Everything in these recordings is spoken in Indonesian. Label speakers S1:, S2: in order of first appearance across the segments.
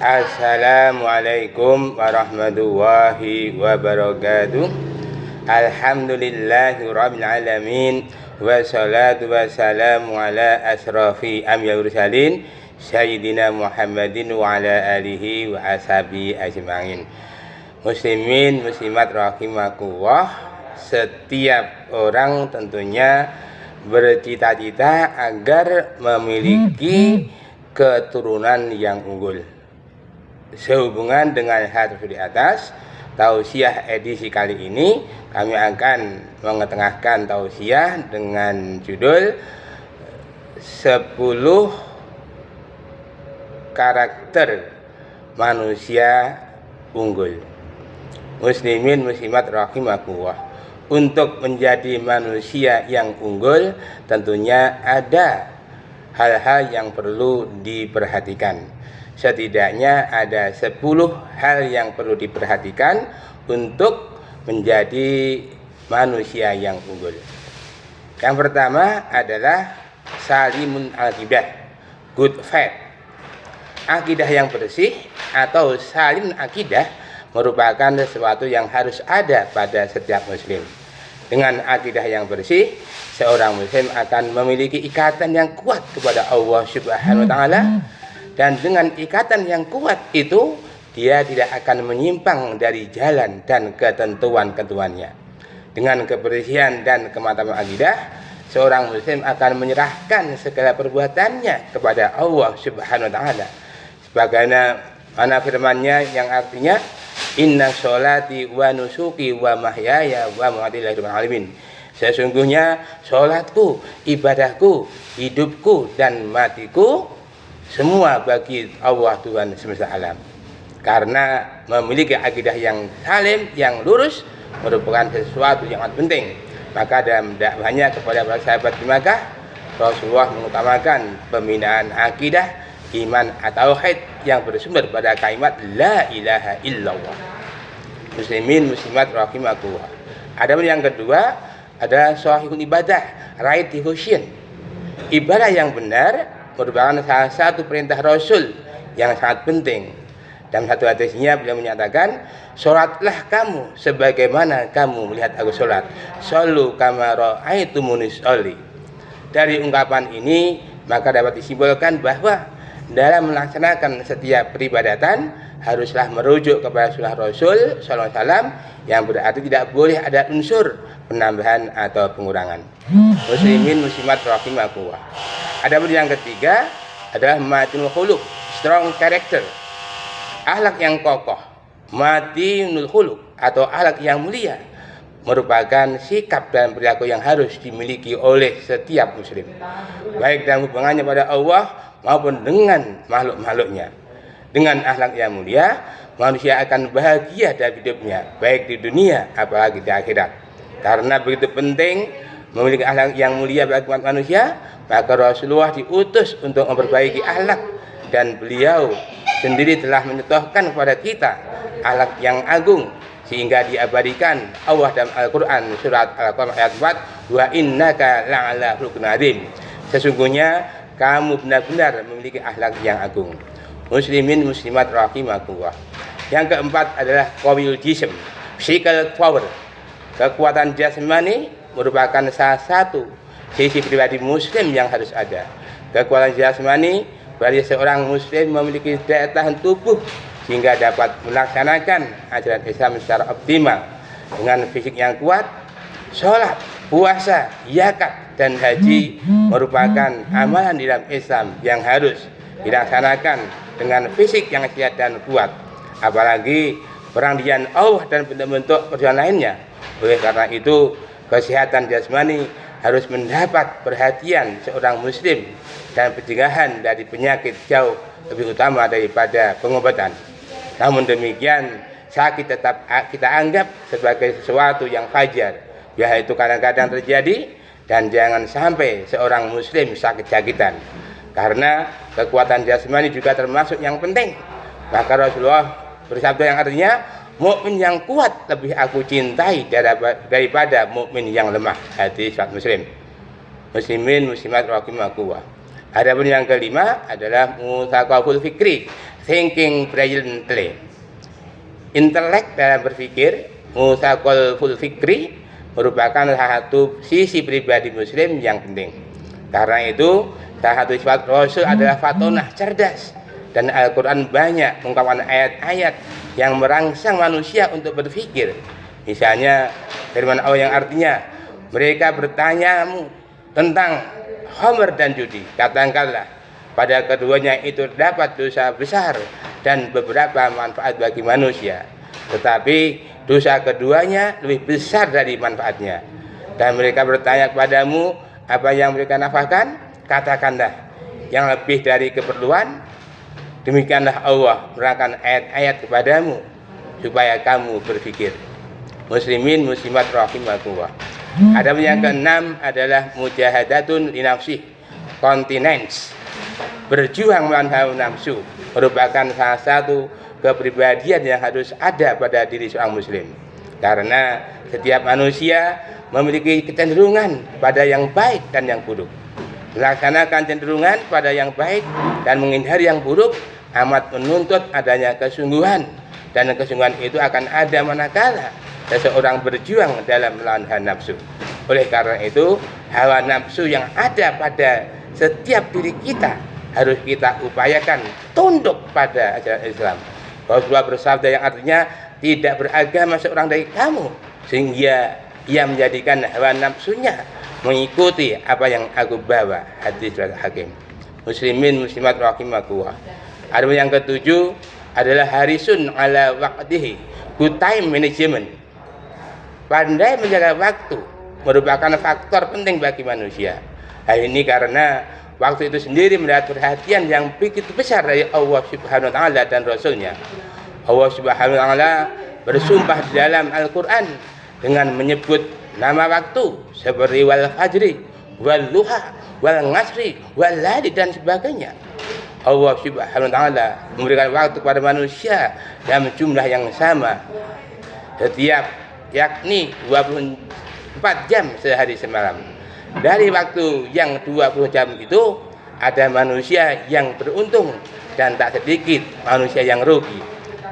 S1: Assalamualaikum warahmatullahi wabarakatuh. Alhamdulillahirabbil alamin. Wassalatu wassalamu ala asrafi anbiya'ir mursalin sayyidina Muhammadin wa ala alihi wa ashabihi ajmain. Muslimin muslimat rahimakumullah, setiap orang tentunya bercita-cita agar memiliki keturunan yang unggul. Sehubungan dengan hal tersebut di atas, tausiah edisi kali ini kami akan mengetengahkan tausiah dengan judul 10 karakter manusia unggul. Muslimin muslimat rahimakumullah, untuk menjadi manusia yang unggul tentunya ada hal-hal yang perlu diperhatikan. Setidaknya ada 10 hal yang perlu diperhatikan untuk menjadi manusia yang unggul. Yang pertama adalah salimun akidah, good faith. Akidah yang bersih atau salim akidah merupakan sesuatu yang harus ada pada setiap muslim. Dengan akidah yang bersih, seorang muslim akan memiliki ikatan yang kuat kepada Allah Subhanahu wa taala. Dan dengan ikatan yang kuat itu, dia tidak akan menyimpang dari jalan dan ketentuan-ketentuannya. Dengan kebersihan dan kemantapan akidah, seorang muslim akan menyerahkan segala perbuatannya kepada Allah Subhanahu wa taala. Sebagaimana firman-Nya yang artinya, inna sholati wa nusuki wa mahyaya wa mamati lillahi rabbil alamin. Sesungguhnya sholatku, ibadahku, hidupku dan matiku semua bagi Allah Tuhan semesta alam. Karena memiliki akidah yang salim, yang lurus merupakan sesuatu yang sangat penting. Maka dalam dakwahnya kepada para sahabat di Makkah, Rasulullah mengutamakan pembinaan akidah, iman atau tauhid yang bersumber pada kalimat la ilaha illallah. Muslimin muslimat rahimakumullah. Adapun yang kedua adalah shahihul ibadah, right devotion. Ibadah yang benar merupakan salah satu perintah Rasul yang sangat penting. Dalam satu hadisnya beliau menyatakan, sholatlah kamu sebagaimana kamu melihat aku sholat. Shollu kama ra'aitumuni sholli. Dari ungkapan ini maka dapat disimbolkan bahwa dalam melaksanakan setiap peribadatan haruslah merujuk kepada sunnah Rasul sallallahu alaihi wasallam, yang berarti tidak boleh ada unsur penambahan atau pengurangan. Muslimin muslimat rahimakumullah. Adapun yang ketiga adalah matinul khuluq, strong character, akhlak yang kokoh. Matinul khuluq atau akhlak yang mulia merupakan sikap dan perilaku yang harus dimiliki oleh setiap muslim, baik dalam hubungannya pada Allah maupun dengan makhluk-makhluknya. Dengan akhlak yang mulia, manusia akan bahagia dalam hidupnya, baik di dunia apalagi di akhirat. Karena begitu penting memiliki akhlak yang mulia bagi umat manusia, maka Rasulullah diutus untuk memperbaiki akhlak, dan beliau sendiri telah mencontohkan kepada kita akhlak yang agung sehingga diabadikan Allah dalam Al-Qur'an surat Al-Qamar ayat 4, wa innaka la'ala khuluqin adzim. Sesungguhnya kamu benar-benar memiliki akhlak yang agung. Muslimin muslimat rahimakumullah. Yang keempat adalah qawiyul jism, physical power. Kekuatan jasmani merupakan salah satu sisi pribadi muslim yang harus ada. Kekuatan jasmani berarti seorang muslim memiliki daya tahan tubuh sehingga dapat melaksanakan ajaran Islam secara optimal. Dengan fisik yang kuat, sholat, puasa, zakat dan haji merupakan amalan di dalam Islam yang harus dilaksanakan dengan fisik yang sehat dan kuat. Apalagi perang di jalan Allah dan bentuk-bentuk perjuangan lainnya. Oleh karena itu, kesehatan jasmani harus mendapat perhatian seorang muslim, dan pencegahan dari penyakit jauh lebih utama daripada pengobatan. Namun demikian, sakit tetap kita anggap sebagai sesuatu yang wajar, yaitu kadang-kadang terjadi, dan jangan sampai seorang muslim sakit-sakitan. Karena kekuatan jasmani juga termasuk yang penting. Maka Rasulullah bersabda yang artinya, mukmin yang kuat lebih aku cintai daripada mukmin yang lemah. Hadis riwayat Muslim. Muslimin muslimat rahimakumullah. Adapun yang kelima adalah muthaqaful fikri, thinking brilliantly. Intelek dalam berpikir, muthaqaful fikri, merupakan salah satu sisi pribadi muslim yang penting. Karena itu salah satu sifat Rasul adalah fatonah, cerdas. Dan Al-Quran banyak mengungkapkan ayat-ayat yang merangsang manusia untuk berpikir. Misalnya firman Allah yang artinya, mereka bertanyamu tentang khamr dan judi, katakanlah pada keduanya itu terdapat dosa besar dan beberapa manfaat bagi manusia, tetapi dosa keduanya lebih besar dari manfaatnya. Dan mereka bertanya kepadamu apa yang mereka nafkahkan, katakanlah yang lebih dari keperluan. Demikianlah Allah menerangkan ayat-ayat kepadamu supaya kamu berpikir. Muslimin muslimat rahimakumullah. Adapun yang keenam adalah mujahadatun linafsih, continence, berjuang melawan hawa nafsu, merupakan salah satu kepribadian yang harus ada pada diri seorang muslim. Karena setiap manusia memiliki kecenderungan pada yang baik dan yang buruk. Melaksanakan cenderungan pada yang baik dan menghindari yang buruk amat menuntut adanya kesungguhan, dan kesungguhan itu akan ada manakala seseorang berjuang dalam melawan hawa nafsu. Oleh karena itu, hawa nafsu yang ada pada setiap diri kita harus kita upayakan tunduk pada ajaran Islam. Rasulullah bersabda yang artinya, tidak beragama seorang dari kamu sehingga ia menjadikan hawa nafsunya mengikuti apa yang aku bawa. Hadis riwayat Hakim. Muslimin muslimat rahimakumullah. Adapun yang ketujuh adalah harisun ala waqtihi, good time management. Pandai menjaga waktu merupakan faktor penting bagi manusia. Hal ini karena waktu itu sendiri mendapat perhatian yang begitu besar dari Allah Subhanahu wa taala dan Rasulnya. Allah Subhanahu wa taala bersumpah di dalam Al-Qur'an dengan menyebut nama waktu seperti wal fajri, wal duha, wal ngasri, wal laili dan sebagainya. Allah Subhanahu wa taala memberikan waktu kepada manusia dalam jumlah yang sama setiap, yakni 24 jam sehari semalam. Dari waktu yang 20 jam itu ada manusia yang beruntung dan tak sedikit manusia yang rugi.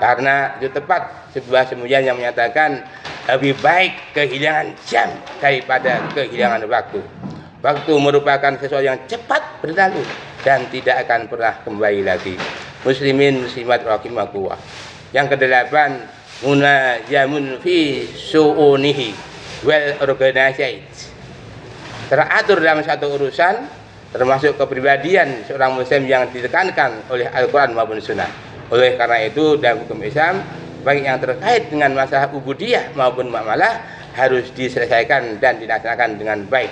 S1: Karena itu tepat sebuah semboyan yang menyatakan lebih baik kehilangan jam daripada kehilangan waktu. Waktu merupakan sesuatu yang cepat berlalu dan tidak akan pernah kembali lagi. Muslimin muslimat rahimakumullah. Yang kedelapan, munajamun fi su'unihi well organized, teratur dalam satu urusan, termasuk kepribadian seorang muslim yang ditekankan oleh Al-Quran maupun Sunnah. Oleh karena itu dalam hukum Islam, baik yang terkait dengan masalah ubudiyah maupun muamalah harus diselesaikan dan dilaksanakan dengan baik.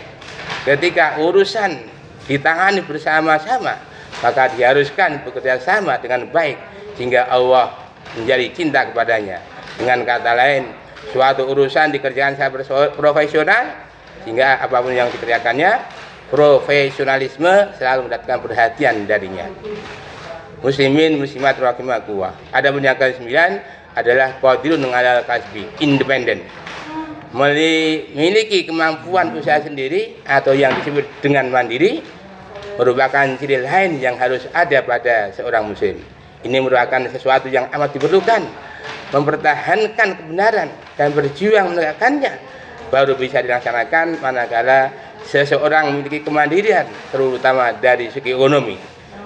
S1: Ketika urusan ditangani bersama-sama, maka diharuskan bekerja sama dengan baik sehingga Allah menjadi cinta kepadanya. Dengan kata lain, suatu urusan dikerjakan secara profesional sehingga apapun yang dikerjakannya, profesionalisme selalu mendapatkan perhatian darinya. Muslimin muslimat rahimakumullah. Adapun yang ke-9 adalah qadirun alal kasbi, independen, memiliki kemampuan usaha sendiri atau yang disebut dengan mandiri, merupakan ciri lain yang harus ada pada seorang muslim. Ini merupakan sesuatu yang amat diperlukan. Mempertahankan kebenaran dan berjuang menegakkannya baru bisa dilaksanakan manakala seseorang memiliki kemandirian, terutama dari segi ekonomi.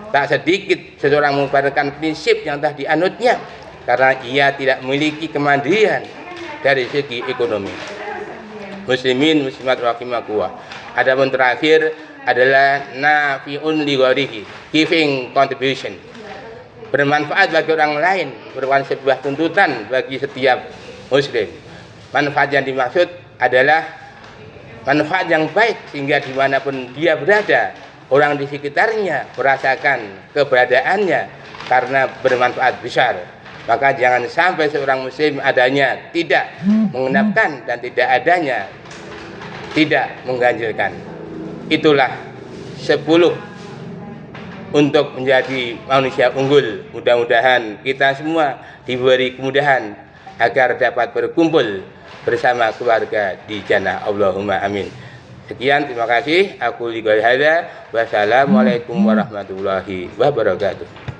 S1: Tak sedikit seseorang mengorbankan prinsip yang telah dianutnya karena ia tidak memiliki kemandirian dari segi ekonomi. Muslimin muslimat rahimakumullah. Adapun terakhir adalah nafi'un li ghairihi, giving contribution, bermanfaat bagi orang lain, merupakan sebuah tuntutan bagi setiap muslim. Manfaat yang dimaksud adalah manfaat yang baik sehingga dimanapun dia berada, orang di sekitarnya merasakan keberadaannya karena bermanfaat besar. Maka jangan sampai seorang muslim adanya tidak mengenapkan dan tidak adanya tidak mengganjilkan. Itulah 10 untuk menjadi manusia unggul. Mudah-mudahan kita semua diberi kemudahan agar dapat berkumpul bersama keluarga di jannah. Allahumma amin. Sekian, terima kasih. Aku liqal hadza. Wassalamualaikum warahmatullahi wabarakatuh.